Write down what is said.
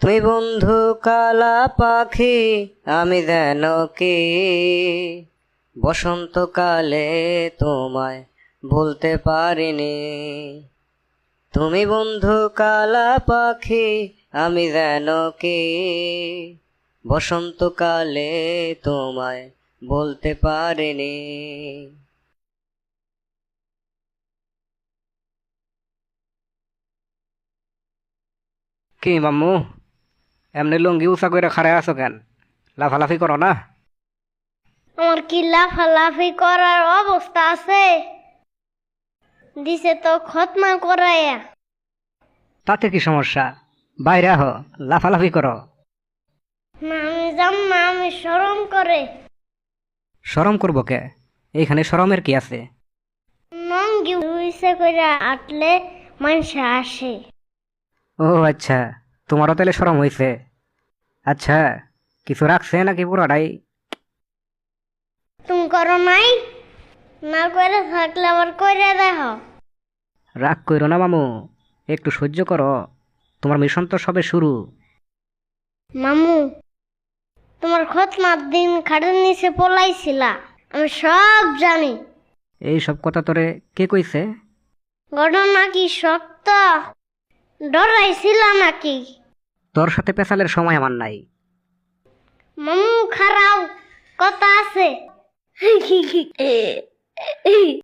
তুই বন্ধু কালা পাখি আমি যেন কি বসন্তকালে তোমায় ভুলতে পারিনি। তুমি বন্ধু কালা পাখি আমি যেন কি বসন্তকালে তোমায় বলতে পারিনি। কি মাম্মু, এমনি লুঙ্গি উঁচা করে খাড়ায় আছো কেন? লাফালাফি করো না? আমার কি লাফালাফি করার অবস্থা আছে? দিছে তো খতমা করাইয়া। তাতে কি সমস্যা? বাইরে আহ, লাফালাফি করো। না আমি যাম না, আমি শরম করে। শরম করবো কে? এইখানে শরমের কি আছে? নঙ্গি উইসে করে আটলে মানুষ আসে। ও আচ্ছা, তোমারও তাহলে শরম হইছে। আচ্ছা, কিছু রাখছে নাকি পুরাটাই? তুমি করো নাই? না করে থাকলে আবার করে দেখো। রাগ কইরো না মামু, একটু সহ্য করো। তোমার মিশন তো সবে শুরু। মামু, তোমার খতমার দিন খাটের নিচে পলাইছিলা, আমি সব জানি। এই সব কথা তোরে কে কইছে? ঘটনা কি সত্য? ডরাইছিল নাকি? তোর সাথে পেশালের সময় আমার নাই। মামু খারাও কথা আছে।